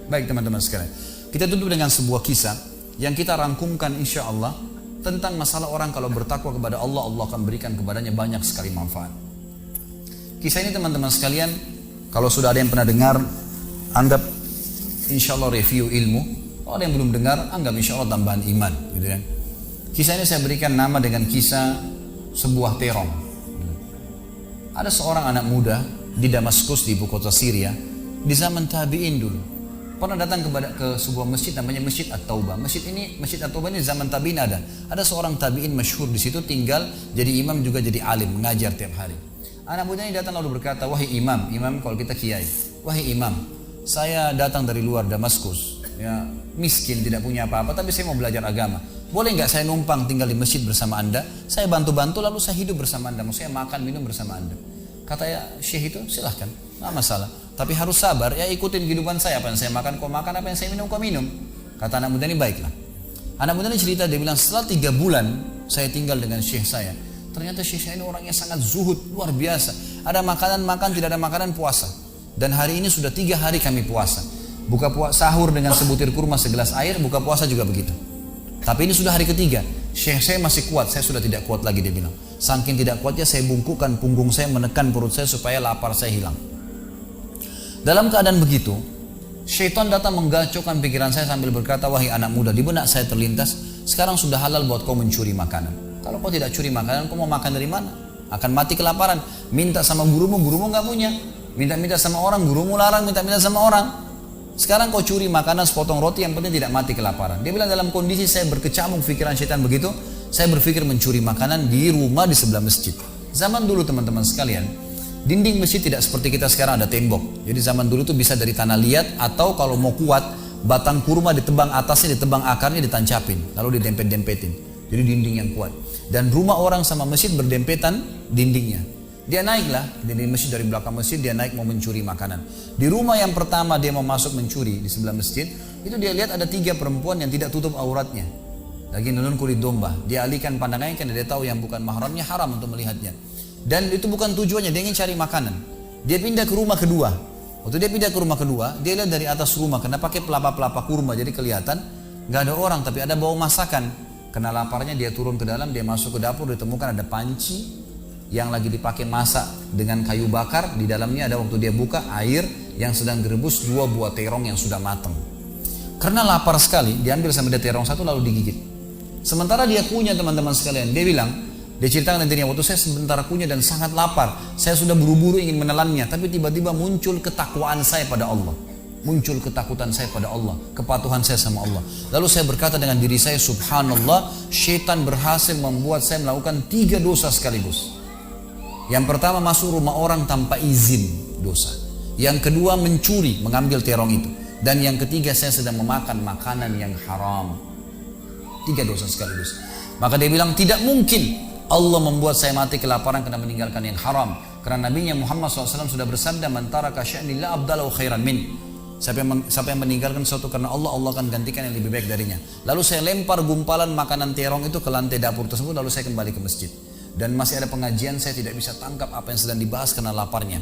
Baik teman-teman sekalian, kita tutup dengan sebuah kisah yang kita rangkumkan insya Allah tentang masalah orang kalau bertakwa kepada Allah, Allah akan berikan kepadanya banyak sekali manfaat. Kisah ini teman-teman sekalian, kalau sudah ada yang pernah dengar, anggap insya Allah review ilmu. Kalau ada yang belum dengar, anggap insya Allah tambahan iman, gitu kan. Kisah ini saya berikan nama dengan kisah sebuah terong. Ada seorang anak muda di Damaskus, di ibu kota Syria, di zaman tabi'in dulu, pernah datang ke sebuah masjid namanya Masjid At-Taubah. Masjid At-Taubah ini zaman tabi'in ada. Ada seorang tabi'in masyhur di situ tinggal, jadi imam juga jadi alim, mengajar tiap hari. Anak muda ini datang lalu berkata, wahai imam kalau kita kiai, wahai imam, saya datang dari luar Damaskus, ya miskin, tidak punya apa-apa, tapi saya mau belajar agama. Boleh nggak saya numpang tinggal di masjid bersama anda? Saya bantu-bantu lalu saya hidup bersama anda. Maksudnya makan minum bersama anda. Kata ya syekh itu silahkan, nggak masalah. Tapi harus sabar, ya ikutin kehidupan saya. Apa yang saya makan kau makan, apa yang saya minum kau minum. Kata anak muda ini baiklah. Anak muda ini cerita, dia bilang setelah 3 bulan saya tinggal dengan syekh saya. Ternyata syekh saya ini orangnya sangat zuhud, luar biasa. Ada makanan makan, tidak ada makanan puasa. Dan hari ini sudah 3 hari kami puasa. Sahur dengan sebutir kurma segelas air, buka puasa juga begitu. Tapi ini sudah hari ketiga, syekh saya masih kuat, saya sudah tidak kuat lagi, dia bilang. Saking tidak kuatnya saya bungkukkan punggung saya, menekan perut saya supaya lapar saya hilang. Dalam keadaan begitu, syaitan datang menggacaukan pikiran saya sambil berkata, wahai anak muda, di benak saya terlintas, sekarang sudah halal buat kau mencuri makanan. Kalau kau tidak curi makanan, kau mau makan dari mana? Akan mati kelaparan. Minta sama gurumu nggak punya. Minta-minta sama orang, gurumu larang, minta-minta sama orang. Sekarang kau curi makanan sepotong roti, yang penting tidak mati kelaparan. Dia bilang dalam kondisi saya berkecamuk pikiran syaitan begitu, saya berpikir mencuri makanan di rumah di sebelah masjid. Zaman dulu teman-teman sekalian, dinding masjid tidak seperti kita sekarang ada tembok. Jadi zaman dulu itu bisa dari tanah liat, atau kalau mau kuat, batang kurma ditebang atasnya, ditebang akarnya, ditancapin, lalu didempet-dempetin. Jadi dinding yang kuat. Dan rumah orang sama masjid berdempetan dindingnya. Dia naiklah dari masjid, dari belakang masjid dia naik mau mencuri makanan. Di rumah yang pertama dia mau masuk mencuri di sebelah masjid, itu dia lihat ada 3 perempuan yang tidak tutup auratnya, lagi nunun kulit domba. Dia alihkan pandangannya karena dia tahu yang bukan mahramnya haram untuk melihatnya. Dan itu bukan tujuannya, dia ingin cari makanan. Dia pindah ke rumah kedua. Waktu dia pindah ke rumah kedua, dia lihat dari atas rumah karena pakai pelapa-pelapa kurma, jadi kelihatan nggak ada orang, tapi ada bau masakan. Kena laparnya dia turun ke dalam, dia masuk ke dapur, ditemukan ada panci yang lagi dipakai masak dengan kayu bakar. Di dalamnya ada, waktu dia buka, air yang sedang direbus 2 buah terong yang sudah matang. Karena lapar sekali, diambil sama dia terong 1 lalu digigit. Sementara dia kunyah teman-teman sekalian, dia bilang, dia ceritakan nantinya, waktu saya sebentar kunyah dan sangat lapar, saya sudah buru-buru ingin menelannya, tapi tiba-tiba muncul ketakwaan saya pada Allah. Muncul ketakutan saya pada Allah, kepatuhan saya sama Allah. Lalu saya berkata dengan diri saya, subhanallah, syaitan berhasil membuat saya melakukan 3 dosa sekaligus. Yang pertama, masuk rumah orang tanpa izin, dosa. Yang kedua, mencuri, mengambil terong itu. Dan yang ketiga, saya sedang memakan makanan yang haram. 3 dosa sekaligus. Maka dia bilang, tidak mungkin Allah membuat saya mati kelaparan karena meninggalkan yang haram. Karena Nabi Muhammad SAW sudah bersabda, man taraka sya'nillah abdalahu khairan min. Siapa yang meninggalkan sesuatu karena Allah, Allah akan gantikan yang lebih baik darinya. Lalu saya lempar gumpalan makanan terong itu ke lantai dapur tersebut, lalu saya kembali ke masjid. Dan masih ada pengajian, saya tidak bisa tangkap apa yang sedang dibahas karena laparnya.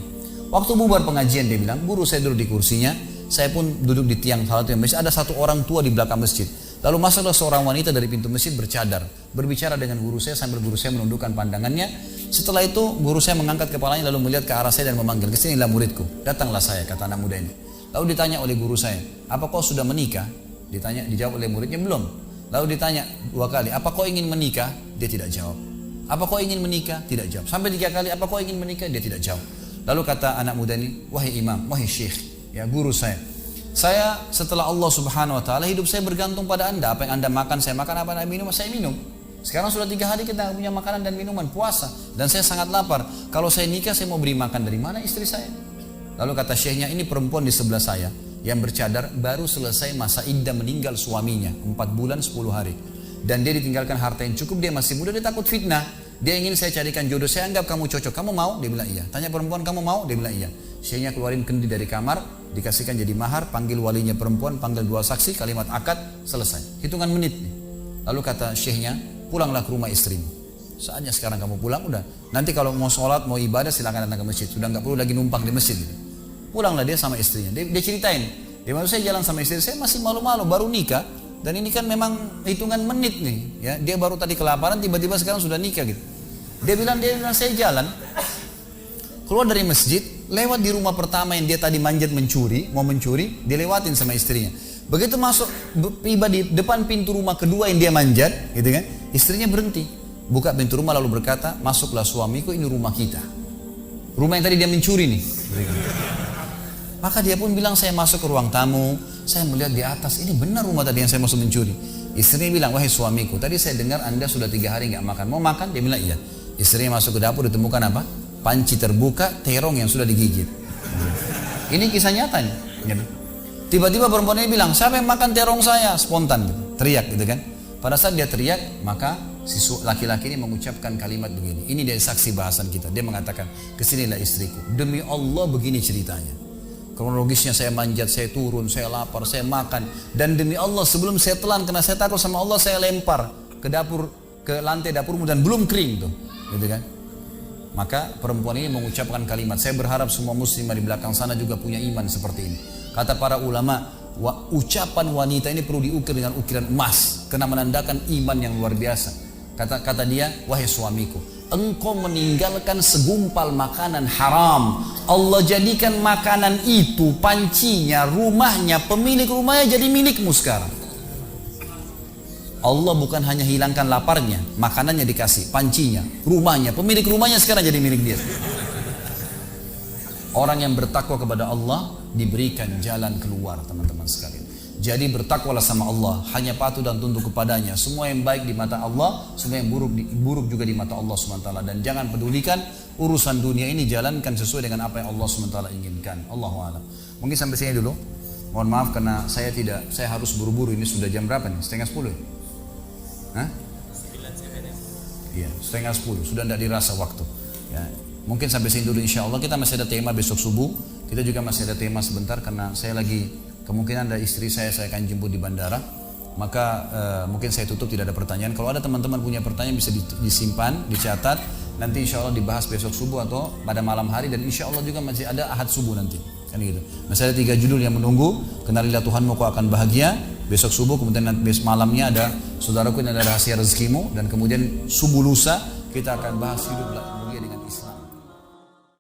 Waktu bubar pengajian, dia bilang, guru saya duduk di kursinya, saya pun duduk di tiang salah satu masjid. Ada 1 orang tua di belakang masjid. Lalu masuklah seorang wanita dari pintu masjid bercadar, berbicara dengan guru saya sambil guru saya menundukkan pandangannya. Setelah itu guru saya mengangkat kepalanya lalu melihat ke arah saya dan memanggil, kesinilah muridku. Datanglah saya, kata anak muda ini. Lalu ditanya oleh guru saya, apa kau sudah menikah? Dijawab oleh muridnya, belum. Lalu ditanya 2 kali, apa kau ingin menikah? Dia tidak jawab. Apa kau ingin menikah? Tidak jawab. Sampai 3 kali, apa kau ingin menikah? Dia tidak jawab. Lalu kata anak muda ini, wahai imam, wahai syekh, ya guru saya setelah Allah subhanahu wa ta'ala, hidup saya bergantung pada anda. Apa yang anda makan, saya makan. Apa yang anda minum, saya minum. Sekarang sudah 3 hari kita punya makanan dan minuman, puasa. Dan saya sangat lapar. Kalau saya nikah, saya mau beri makan dari mana istri saya? Lalu kata syekhnya, ini perempuan di sebelah saya yang bercadar, baru selesai masa iddah meninggal suaminya, 4 bulan 10 hari. Dan dia ditinggalkan harta yang cukup, dia masih muda, dia takut fitnah. Dia ingin saya carikan jodoh, saya anggap kamu cocok, kamu mau? Dia bilang iya. Tanya perempuan, kamu mau? Dia bilang iya. Syekhnya keluarin kendi dari kamar, dikasihkan jadi mahar, panggil walinya perempuan, panggil 2 saksi, kalimat akad, selesai. Hitungan menit nih. Lalu kata syekhnya, pulanglah ke rumah istrimu. Saatnya sekarang kamu pulang, udah. Nanti kalau mau sholat, mau ibadah, silakan datang ke masjid. Sudah nggak perlu lagi numpang di masjid. Pulanglah dia sama istrinya. Dia ceritain, Dia maksud saya jalan sama istri saya masih malu-malu, baru nikah. Dan ini kan memang hitungan menit nih. Ya, dia baru tadi kelaparan, tiba-tiba sekarang sudah nikah gitu. Dia bilang saya jalan. Keluar dari masjid, lewat di rumah pertama yang dia tadi manjat mau mencuri, dilewatin sama istrinya. Begitu masuk, tiba di depan pintu rumah kedua yang dia manjat, gitu kan? Istrinya berhenti, buka pintu rumah lalu berkata, masuklah suamiku, ini rumah kita. Rumah yang tadi dia mencuri nih. Maka dia pun bilang, saya masuk ke ruang tamu, saya melihat di atas, ini benar rumah tadi yang saya masuk mencuri. Istrinya bilang, wahai suamiku, tadi saya dengar Anda sudah 3 hari nggak makan, mau makan? Dia bilang iya. Istrinya masuk ke dapur, ditemukan apa? Panci terbuka, terong yang sudah digigit. Ini kisah nyata nih. Tiba-tiba perempuan ini bilang, siapa yang makan terong saya? Spontan gitu, teriak gitu kan. Pada saat dia teriak, maka si laki-laki ini mengucapkan kalimat begini. Ini dari saksi bahasan kita. Dia mengatakan, kesinilah istriku. Demi Allah begini ceritanya. Kronologisnya saya manjat, saya turun, saya lapar, saya makan. Dan demi Allah sebelum saya telan, karena saya takut sama Allah, saya lempar ke dapur, ke lantai dapurmu dan belum kering tuh. Gitu kan. Maka perempuan ini mengucapkan kalimat, saya berharap semua muslimah di belakang sana juga punya iman seperti ini. Kata para ulama, ucapan wanita ini perlu diukir dengan ukiran emas, karena menandakan iman yang luar biasa. Kata dia, wahai suamiku, engkau meninggalkan segumpal makanan haram. Allah jadikan makanan itu, pancinya, rumahnya, pemilik rumahnya jadi milikmu sekarang. Allah bukan hanya hilangkan laparnya, makanannya dikasih, pancinya, rumahnya, pemilik rumahnya sekarang jadi milik dia. Orang yang bertakwa kepada Allah diberikan jalan keluar, teman-teman sekalian. Jadi bertakwalah sama Allah, hanya patuh dan tunduk kepadanya. Semua yang baik di mata Allah, semua yang buruk juga di mata Allah SWT. Dan jangan pedulikan urusan dunia ini, jalankan sesuai dengan apa yang Allah SWT inginkan. Allahu a'lam. Mungkin sampai sini dulu. Mohon maaf karena saya harus buru-buru. Ini sudah jam berapa nih? 9:30. Hah? Iya, 9:30. Sudah tidak dirasa waktu. Ya, mungkin sampai sini dulu insya Allah. Kita masih ada tema besok subuh. Kita juga masih ada tema sebentar karena saya lagi kemungkinan ada istri saya akan jemput di bandara. Maka mungkin saya tutup, tidak ada pertanyaan. Kalau ada teman-teman punya pertanyaan bisa disimpan, dicatat. Nanti insya Allah dibahas besok subuh atau pada malam hari. Dan insya Allah juga masih ada ahad subuh nanti. Kan gitu. Masih ada 3 judul yang menunggu. Kenalilah Tuhanmu, kau akan bahagia. Besok subuh, kemudian besok malamnya ada saudaraku, ini ada rahasia rezekimu. Dan kemudian subuh lusa kita akan bahas hidup